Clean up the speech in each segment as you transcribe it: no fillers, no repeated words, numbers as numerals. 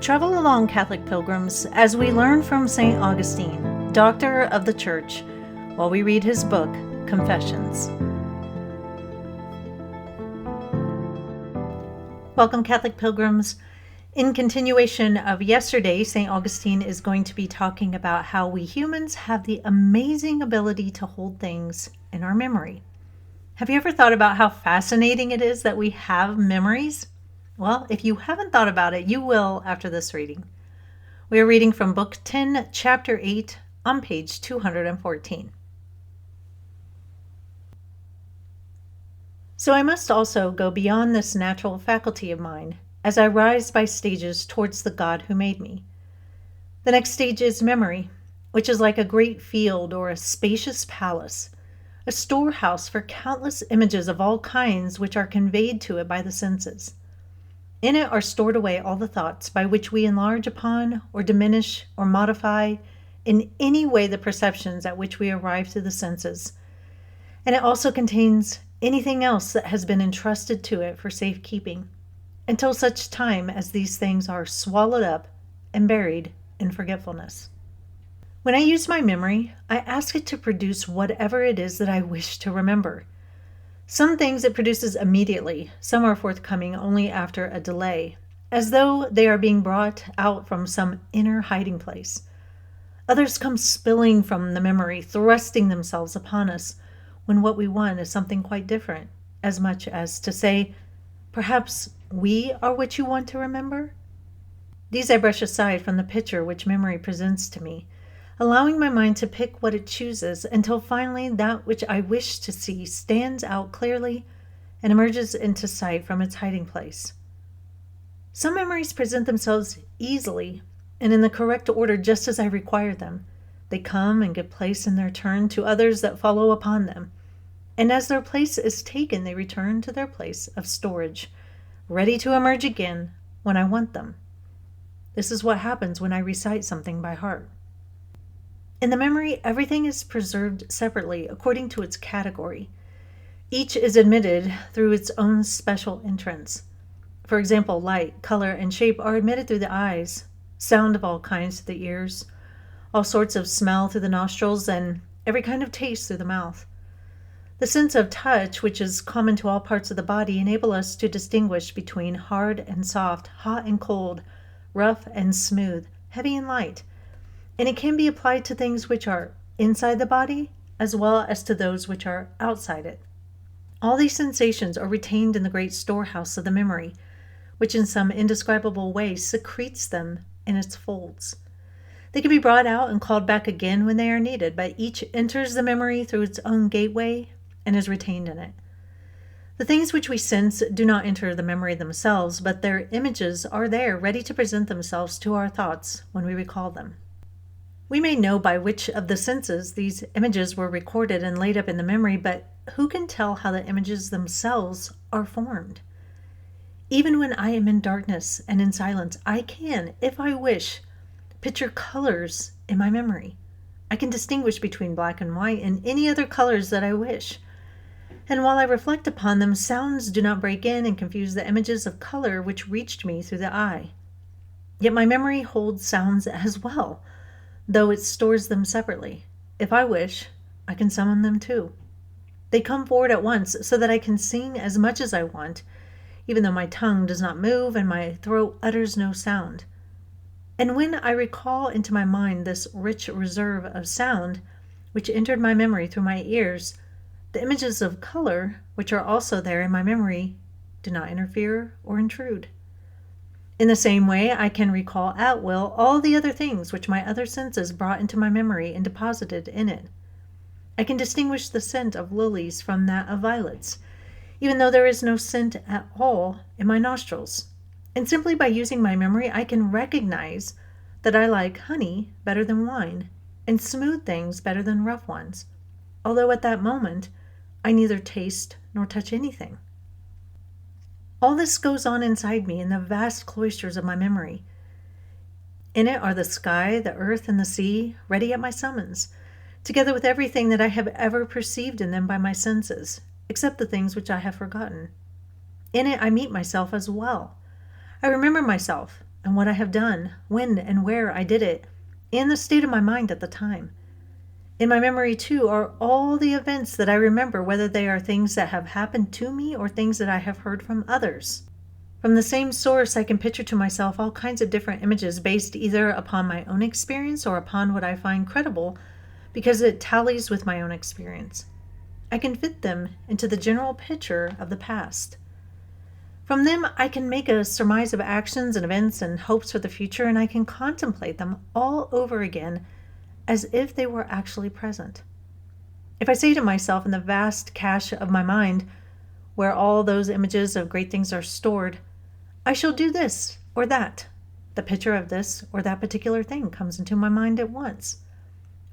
Travel along, Catholic pilgrims, as we learn from St. Augustine, Doctor of the Church, while we read his book, Confessions. Welcome, Catholic pilgrims. In continuation of yesterday, St. Augustine is going to be talking about how we humans have the amazing ability to hold things in our memory. Have you ever thought about how fascinating it is that we have memories? Well, if you haven't thought about it, you will after this reading. We are reading from Book 10, Chapter 8, on page 214. So I must also go beyond this natural faculty of mine, as I rise by stages towards the God who made me. The next stage is memory, which is like a great field or a spacious palace, a storehouse for countless images of all kinds which are conveyed to it by the senses. In it are stored away all the thoughts by which we enlarge upon or diminish or modify in any way the perceptions at which we arrive through the senses. And it also contains anything else that has been entrusted to it for safekeeping, until such time as these things are swallowed up and buried in forgetfulness. When I use my memory, I ask it to produce whatever it is that I wish to remember. Some things it produces immediately, some are forthcoming only after a delay, as though they are being brought out from some inner hiding place. Others come spilling from the memory, thrusting themselves upon us, when what we want is something quite different, as much as to say, perhaps we are what you want to remember? These I brush aside from the picture which memory presents to me, allowing my mind to pick what it chooses until finally that which I wish to see stands out clearly and emerges into sight from its hiding place. Some memories present themselves easily and in the correct order just as I require them. They come and give place in their turn to others that follow upon them, and as their place is taken, they return to their place of storage, ready to emerge again when I want them. This is what happens when I recite something by heart. In the memory, everything is preserved separately according to its category. Each is admitted through its own special entrance. For example, light, color, and shape are admitted through the eyes, sound of all kinds through the ears, all sorts of smell through the nostrils, and every kind of taste through the mouth. The sense of touch, which is common to all parts of the body, enable us to distinguish between hard and soft, hot and cold, rough and smooth, heavy and light, and it can be applied to things which are inside the body as well as to those which are outside it. All these sensations are retained in the great storehouse of the memory, which in some indescribable way secretes them in its folds. They can be brought out and called back again when they are needed, but each enters the memory through its own gateway and is retained in it. The things which we sense do not enter the memory themselves, but their images are there, ready to present themselves to our thoughts when we recall them. We may know by which of the senses these images were recorded and laid up in the memory, but who can tell how the images themselves are formed? Even when I am in darkness and in silence, I can, if I wish, picture colors in my memory. I can distinguish between black and white and any other colors that I wish. And while I reflect upon them, sounds do not break in and confuse the images of color which reached me through the eye. Yet my memory holds sounds as well, though it stores them separately. If I wish, I can summon them too. They come forward at once so that I can sing as much as I want, even though my tongue does not move and my throat utters no sound. And when I recall into my mind this rich reserve of sound, which entered my memory through my ears, the images of color, which are also there in my memory, do not interfere or intrude. In the same way, I can recall at will all the other things which my other senses brought into my memory and deposited in it. I can distinguish the scent of lilies from that of violets, even though there is no scent at all in my nostrils. And simply by using my memory, I can recognize that I like honey better than wine, and smooth things better than rough ones, although at that moment I neither taste nor touch anything. All this goes on inside me in the vast cloisters of my memory. In it are the sky, the earth, and the sea, ready at my summons, together with everything that I have ever perceived in them by my senses, except the things which I have forgotten. In it I meet myself as well. I remember myself, and what I have done, when and where I did it, and the state of my mind at the time. In my memory, too, are all the events that I remember, whether they are things that have happened to me or things that I have heard from others. From the same source, I can picture to myself all kinds of different images based either upon my own experience or upon what I find credible because it tallies with my own experience. I can fit them into the general picture of the past. From them, I can make a surmise of actions and events and hopes for the future, and I can contemplate them all over again as if they were actually present. If I say to myself in the vast cache of my mind, where all those images of great things are stored, I shall do this or that, the picture of this or that particular thing comes into my mind at once.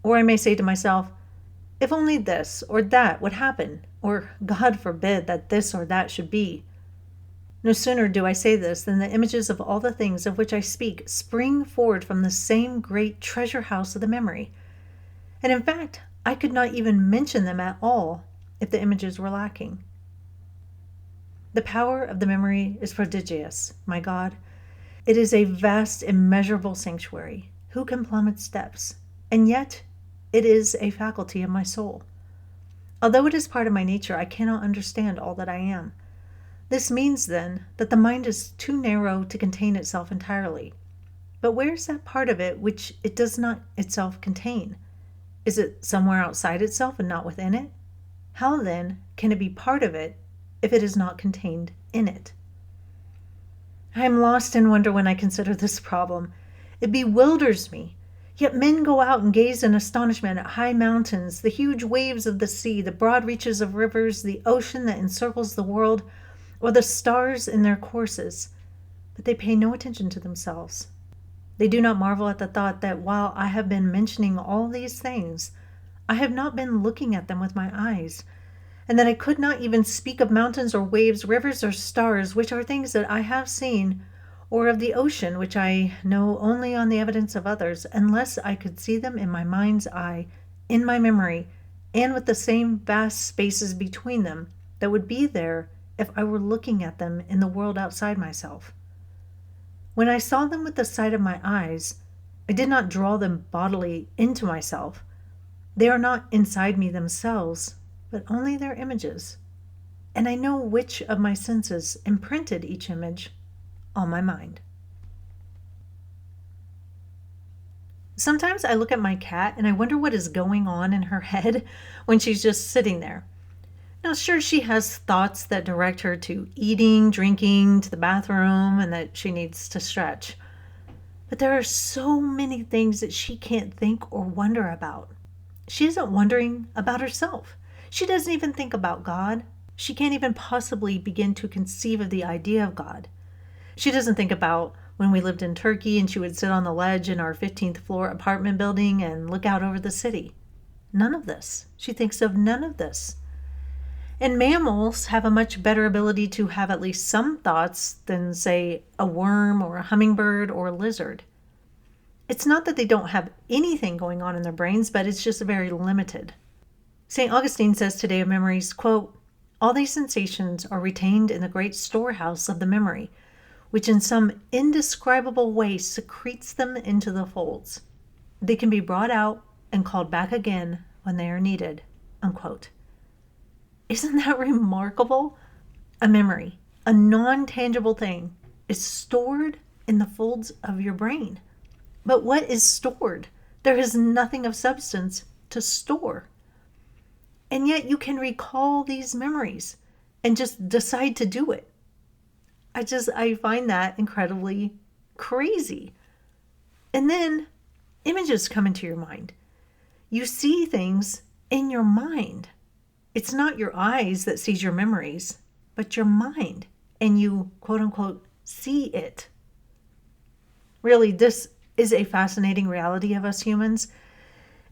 Or I may say to myself, if only this or that would happen, or God forbid that this or that should be. No sooner do I say this than the images of all the things of which I speak spring forward from the same great treasure house of the memory. And in fact, I could not even mention them at all if the images were lacking. The power of the memory is prodigious, my God. It is a vast, immeasurable sanctuary. Who can plumb its depths? And yet, it is a faculty of my soul. Although it is part of my nature, I cannot understand all that I am. This means, then, that the mind is too narrow to contain itself entirely. But where is that part of it which it does not itself contain? Is it somewhere outside itself and not within it? How, then, can it be part of it if it is not contained in it? I am lost in wonder when I consider this problem. It bewilders me. Yet men go out and gaze in astonishment at high mountains, the huge waves of the sea, the broad reaches of rivers, the ocean that encircles the world, or the stars in their courses, but they pay no attention to themselves. They do not marvel at the thought that while I have been mentioning all these things, I have not been looking at them with my eyes, and that I could not even speak of mountains or waves, rivers or stars, which are things that I have seen, or of the ocean, which I know only on the evidence of others, unless I could see them in my mind's eye, in my memory, and with the same vast spaces between them that would be there if I were looking at them in the world outside myself. When I saw them with the sight of my eyes, I did not draw them bodily into myself. They are not inside me themselves, but only their images. And I know which of my senses imprinted each image on my mind. Sometimes I look at my cat and I wonder what is going on in her head when she's just sitting there. Now, sure, she has thoughts that direct her to eating, drinking, to the bathroom, and that she needs to stretch. But there are so many things that she can't think or wonder about. She isn't wondering about herself. She doesn't even think about God. She can't even possibly begin to conceive of the idea of God. She doesn't think about when we lived in Turkey and she would sit on the ledge in our 15th floor apartment building and look out over the city. None of this. She thinks of none of this. And mammals have a much better ability to have at least some thoughts than, say, a worm or a hummingbird or a lizard. It's not that they don't have anything going on in their brains, but it's just very limited. St. Augustine says today of memories, quote, all these sensations are retained in the great storehouse of the memory, which in some indescribable way secretes them into the folds. They can be brought out and called back again when they are needed, unquote. Isn't that remarkable? A memory, a non-tangible thing, is stored in the folds of your brain. But what is stored? There is nothing of substance to store. And yet you can recall these memories and just decide to do it. I find that incredibly crazy. And then images come into your mind. You see things in your mind. It's not your eyes that sees your memories, but your mind, and you, quote unquote, see it. Really, this is a fascinating reality of us humans.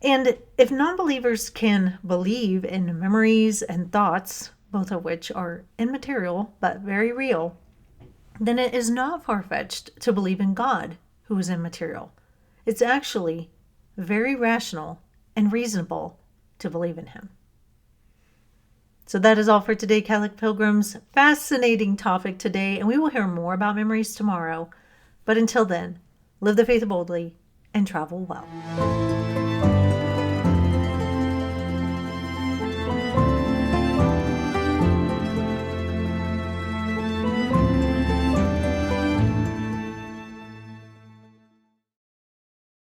And if non-believers can believe in memories and thoughts, both of which are immaterial but very real, then it is not far-fetched to believe in God, who is immaterial. It's actually very rational and reasonable to believe in him. So that is all for today, Catholic Pilgrims. Fascinating topic today, and we will hear more about memories tomorrow. But until then, live the faith boldly and travel well.